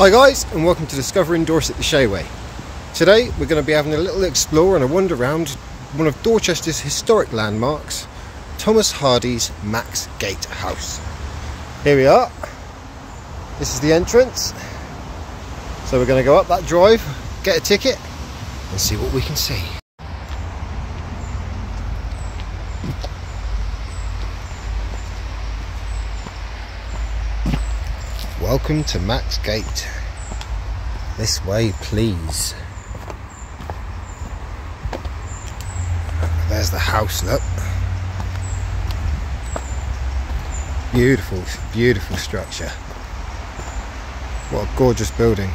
Hi guys, and welcome to Discovering Dorset the Shayway. Today we're going to be having a little explore and a wander around one of Dorchester's historic landmarks, Thomas Hardy's Max Gate House. Here we are. This is the entrance. So we're going to go up that drive, get a ticket and see what we can see. Welcome to Max Gate. This way, please. There's the house, look. Beautiful, beautiful structure. What a gorgeous building.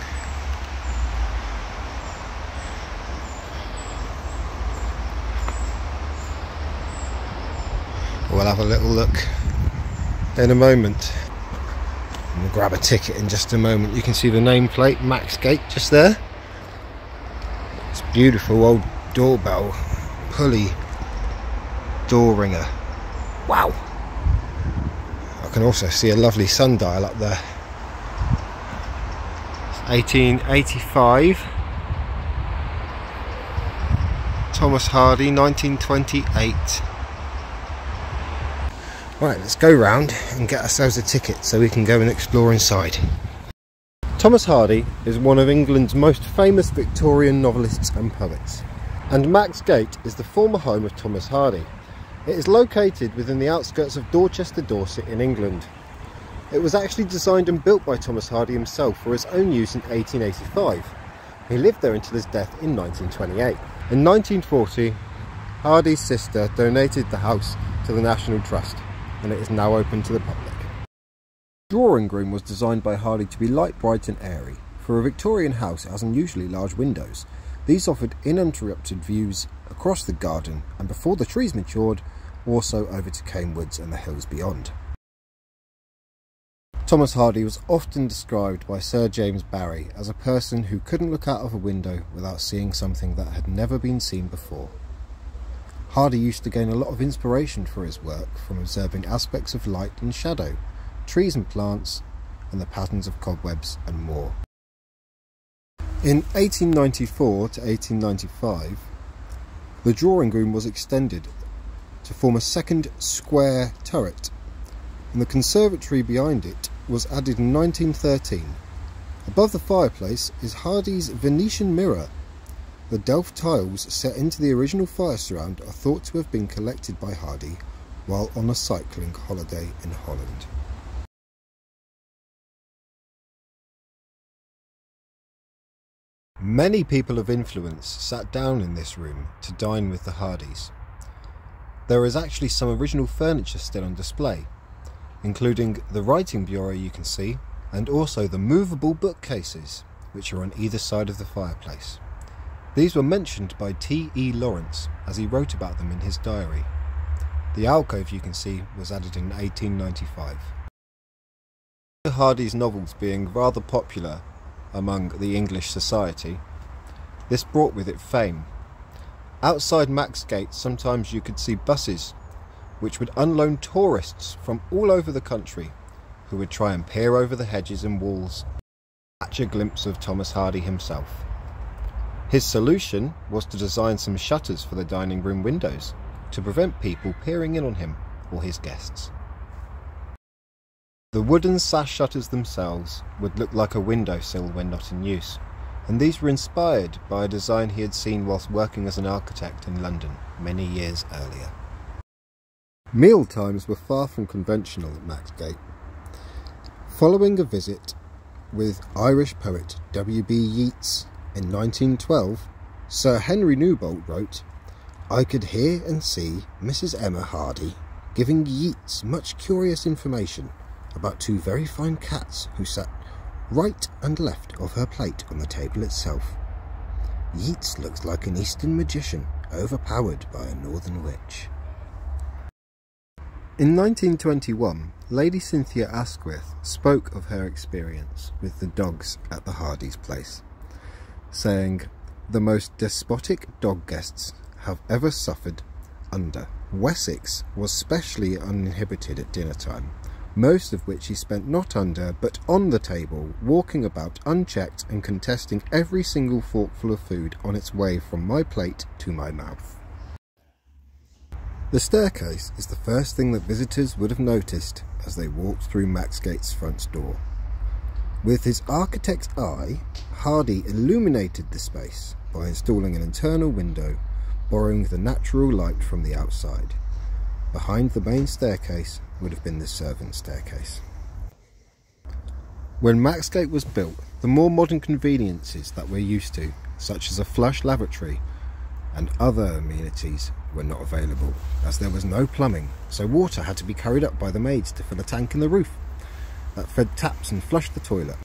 We'll have a little look in a moment. We'll grab a ticket in just a moment. You can see the nameplate, Max Gate, just there. It's beautiful old doorbell, pulley, door ringer. Wow! I can also see a lovely sundial up there. It's 1885. Thomas Hardy, 1928. Right, let's go round and get ourselves a ticket so we can go and explore inside. Thomas Hardy is one of England's most famous Victorian novelists and poets, and Max Gate is the former home of Thomas Hardy. It is located within the outskirts of Dorchester, Dorset in England. It was actually designed and built by Thomas Hardy himself for his own use in 1885. He lived there until his death in 1928. In 1940, Hardy's sister donated the house to the National Trust, and it is now open to the public. The drawing room was designed by Hardy to be light, bright and airy. For a Victorian house, it has unusually large windows. These offered uninterrupted views across the garden and, before the trees matured, also over to Cane Woods and the hills beyond. Thomas Hardy was often described by Sir James Barrie as a person who couldn't look out of a window without seeing something that had never been seen before. Hardy used to gain a lot of inspiration for his work from observing aspects of light and shadow, trees and plants, and the patterns of cobwebs and more. In 1894 to 1895, the drawing room was extended to form a second square turret, and the conservatory behind it was added in 1913. Above the fireplace is Hardy's Venetian mirror. The delft tiles set into the original fire surround are thought to have been collected by Hardy while on a cycling holiday in Holland. Many people of influence sat down in this room to dine with the Hardys. There is actually some original furniture still on display, including the writing bureau you can see, and also the movable bookcases, which are on either side of the fireplace. These were mentioned by T.E. Lawrence as he wrote about them in his diary. The alcove you can see was added in 1895. Hardy's novels being rather popular among the English society, this brought with it fame. Outside Max Gate sometimes you could see buses which would unload tourists from all over the country who would try and peer over the hedges and walls and catch a glimpse of Thomas Hardy himself. His solution was to design some shutters for the dining room windows to prevent people peering in on him or his guests. The wooden sash shutters themselves would look like a windowsill when not in use, and these were inspired by a design he had seen whilst working as an architect in London many years earlier. Meal times were far from conventional at Max Gate. Following a visit with Irish poet W.B. Yeats in 1912, Sir Henry Newbolt wrote, "I could hear and see Mrs. Emma Hardy giving Yeats much curious information about two very fine cats who sat right and left of her plate on the table itself. Yeats looks like an Eastern magician overpowered by a northern witch." In 1921, Lady Cynthia Asquith spoke of her experience with the dogs at the Hardy's place, saying, "The most despotic dog guests have ever suffered under. Wessex was specially uninhibited at dinner time, most of which he spent not under but on the table, walking about unchecked and contesting every single forkful of food on its way from my plate to my mouth. The staircase is the first thing that visitors would have noticed as they walked through Maxgate's front door. With his architect's eye, Hardy illuminated the space by installing an internal window, borrowing the natural light from the outside. Behind the main staircase would have been the servants' staircase. When Maxgate was built, the more modern conveniences that we're used to, such as a flush lavatory and other amenities, were not available, as there was no plumbing, so water had to be carried up by the maids to fill a tank in the roof that fed taps and flushed the toilet.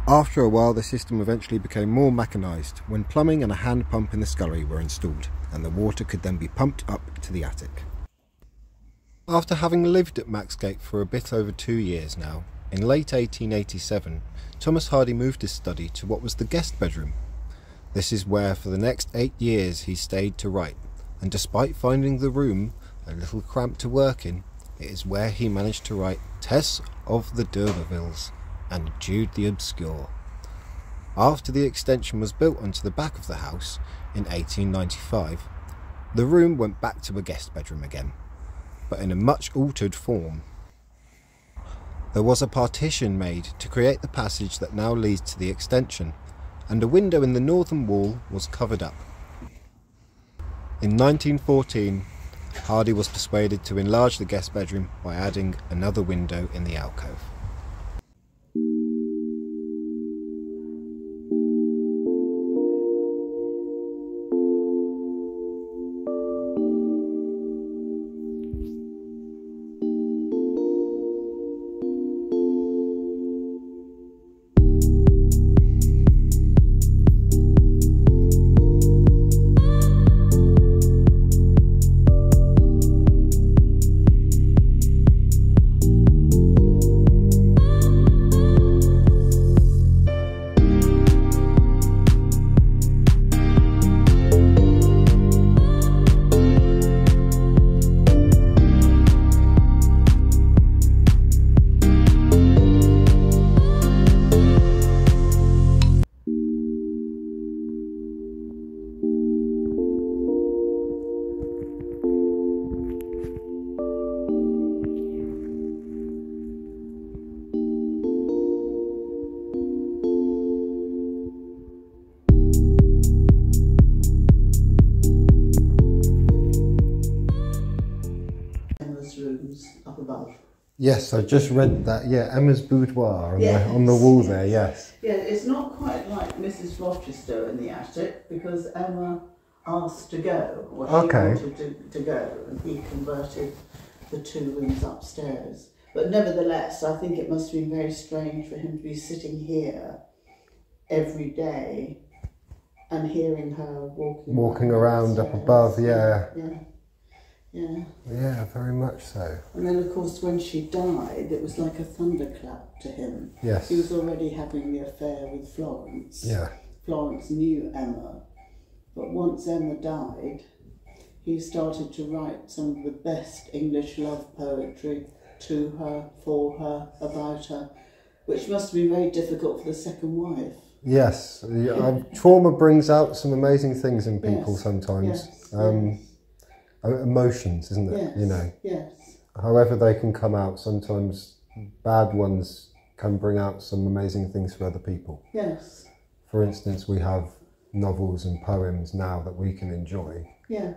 After a while, the system eventually became more mechanised when plumbing and a hand pump in the scullery were installed, and the water could then be pumped up to the attic. After having lived at Maxgate for a bit over 2 years now, in late 1887, Thomas Hardy moved his study to what was the guest bedroom. This is where for the next 8 years he stayed to write, and despite finding the room a little cramped to work in, it is where he managed to write Tess of the D'Urbervilles and Jude the Obscure. After the extension was built onto the back of the house in 1895, the room went back to a guest bedroom again, but in a much altered form. There was a partition made to create the passage that now leads to the extension, and a window in the northern wall was covered up. In 1914, Hardy was persuaded to enlarge the guest bedroom by adding another window in the alcove. Up above. Yes, I just read that. Yeah, Emma's boudoir on the wall there. Yes. Yeah, it's not quite like Mrs. Rochester in the attic because Emma asked to go, or she wanted to go, and he converted the 2 rooms upstairs. But nevertheless, I think it must have been very strange for him to be sitting here every day and hearing her walking around up above. Yeah, very much so. And then, of course, when she died, it was like a thunderclap to him. Yes. He was already having the affair with Florence. Yeah. Florence knew Emma, but once Emma died, he started to write some of the best English love poetry to her, for her, about her, which must have been very difficult for the second wife. Yes. Trauma brings out some amazing things in people sometimes. Emotions, isn't it? Yes, you know. Yes. However they can come out, sometimes bad ones can bring out some amazing things for other people. Yes. For instance, we have novels and poems now that we can enjoy. Yeah.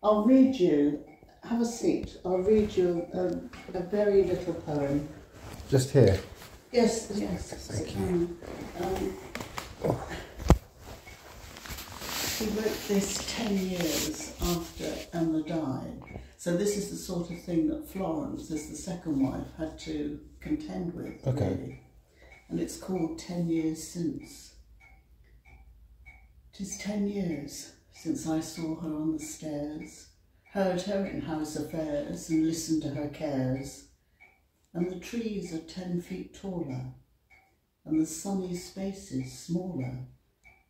I'll read you, have a seat, I'll read you a very little poem. Just here? Yes. Thank you. He wrote this 10 years after Emma died. So this is the sort of thing that Florence, as the second wife, had to contend with. Okay. Really. And it's called 10 Years Since. 'Tis 10 years since I saw her on the stairs, heard her in house affairs and listened to her cares. And the trees are 10 feet taller, and the sunny spaces smaller,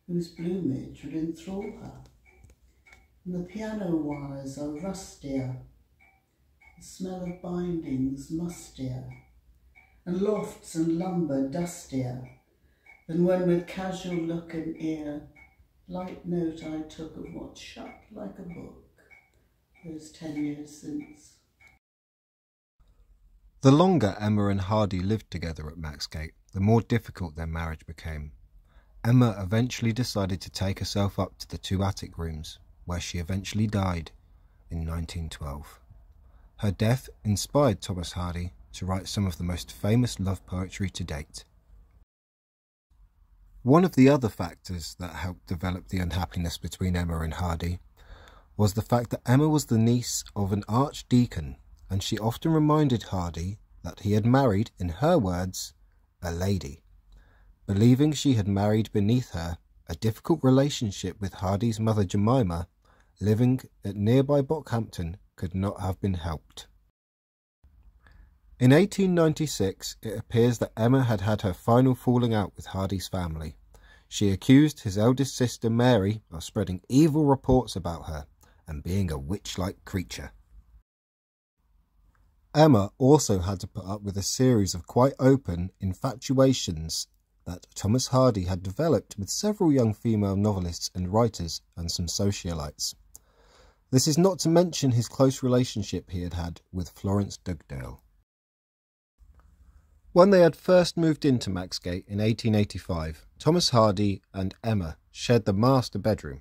whose bloomage would enthrall her. And the piano wires are rustier, the the smell of bindings mustier, and lofts and lumber dustier, than when with casual look and ear, light note I took of what shut like a book, those 10 years since. The longer Emma and Hardy lived together at Maxgate, the more difficult their marriage became. Emma eventually decided to take herself up to the 2 attic rooms, where she eventually died in 1912. Her death inspired Thomas Hardy to write some of the most famous love poetry to date. One of the other factors that helped develop the unhappiness between Emma and Hardy was the fact that Emma was the niece of an archdeacon, and she often reminded Hardy that he had married, in her words, a lady. Believing she had married beneath her, a difficult relationship with Hardy's mother Jemima, living at nearby Bockhampton, could not have been helped. In 1896, it appears that Emma had had her final falling out with Hardy's family. She accused his eldest sister Mary of spreading evil reports about her and being a witch-like creature. Emma also had to put up with a series of quite open infatuations that Thomas Hardy had developed with several young female novelists and writers and some socialites. This is not to mention his close relationship he had had with Florence Dugdale. When they had first moved into Maxgate in 1885, Thomas Hardy and Emma shared the master bedroom.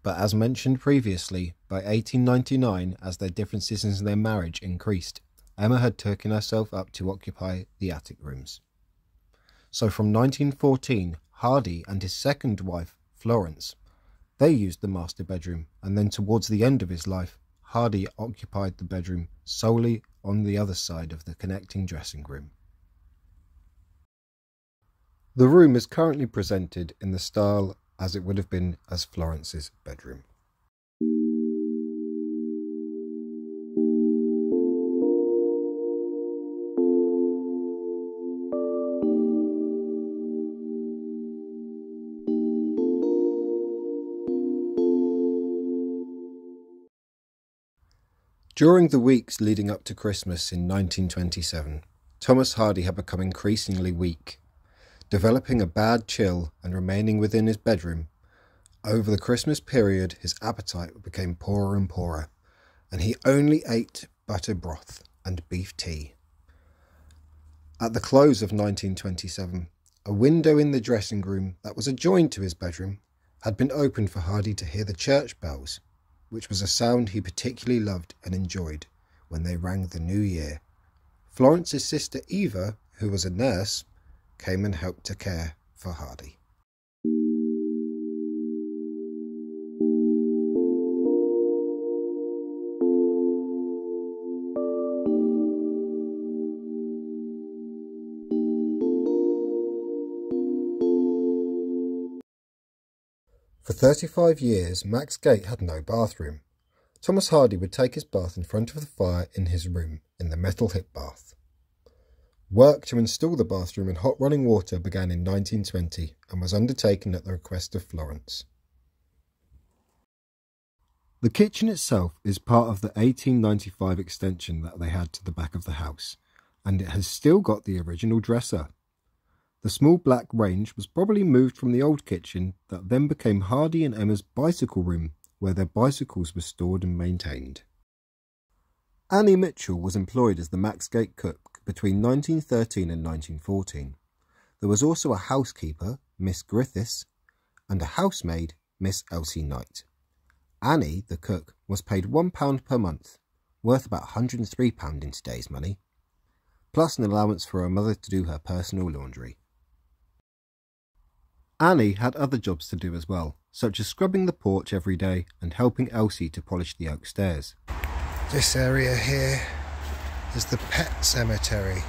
But as mentioned previously, by 1899, as their differences in their marriage increased, Emma had taken herself up to occupy the attic rooms. So from 1914, Hardy and his second wife, Florence, they used the master bedroom, and then towards the end of his life, Hardy occupied the bedroom solely on the other side of the connecting dressing room. The room is currently presented in the style as it would have been as Florence's bedroom. During the weeks leading up to Christmas in 1927, Thomas Hardy had become increasingly weak, developing a bad chill and remaining within his bedroom. Over the Christmas period, his appetite became poorer and poorer, and he only ate butter broth and beef tea. At the close of 1927, a window in the dressing room that was adjoined to his bedroom had been opened for Hardy to hear the church bells, which was a sound he particularly loved and enjoyed when they rang the New Year. Florence's sister Eva, who was a nurse, came and helped to care for Hardy. For 35 years, Maxgate had no bathroom. Thomas Hardy would take his bath in front of the fire in his room in the metal hip bath. Work to install the bathroom in hot running water began in 1920 and was undertaken at the request of Florence. The kitchen itself is part of the 1895 extension that they had to the back of the house, and it has still got the original dresser. The small black range was probably moved from the old kitchen that then became Hardy and Emma's bicycle room, where their bicycles were stored and maintained. Annie Mitchell was employed as the Maxgate cook between 1913 and 1914. There was also a housekeeper, Miss Griffiths, and a housemaid, Miss Elsie Knight. Annie, the cook, was paid £1 per month, worth about £103 in today's money, plus an allowance for her mother to do her personal laundry. Annie had other jobs to do as well, such as scrubbing the porch every day and helping Elsie to polish the oak stairs. This area here is the pet cemetery.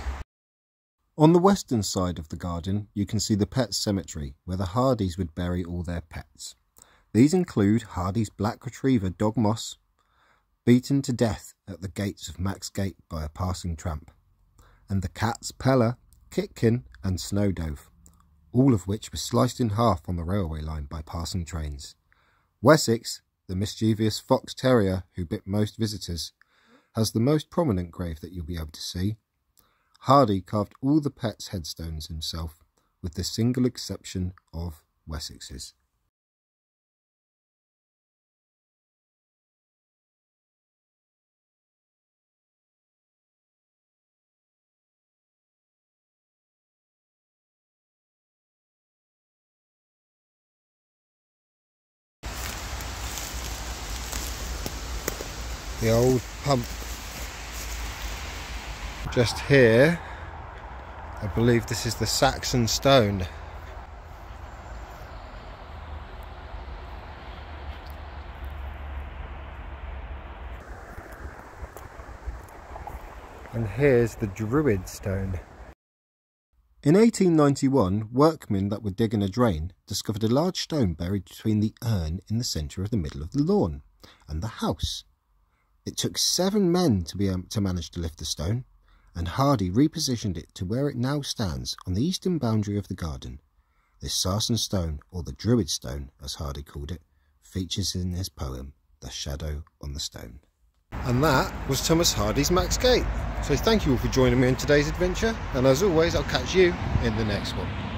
On the western side of the garden, you can see the pet cemetery, where the Hardys would bury all their pets. These include Hardy's black retriever dog Moss, beaten to death at the gates of Maxgate by a passing tramp, and the cats Pella, Kitkin and Snowdove, all of which were sliced in half on the railway line by passing trains. Wessex, the mischievous fox terrier who bit most visitors, has the most prominent grave that you'll be able to see. Hardy carved all the pets' headstones himself, with the single exception of Wessex's. The old pump. Just here, I believe this is the Saxon stone. And here's the Druid stone. In 1891, workmen that were digging a drain discovered a large stone buried between the urn in the centre of the middle of the lawn and the house. It took 7 men to be able to manage to lift the stone, and Hardy repositioned it to where it now stands on the eastern boundary of the garden. This sarsen stone, or the Druid stone as Hardy called it, features in his poem, The Shadow on the Stone. And that was Thomas Hardy's Max Gate. So thank you all for joining me in today's adventure, and as always I'll catch you in the next one.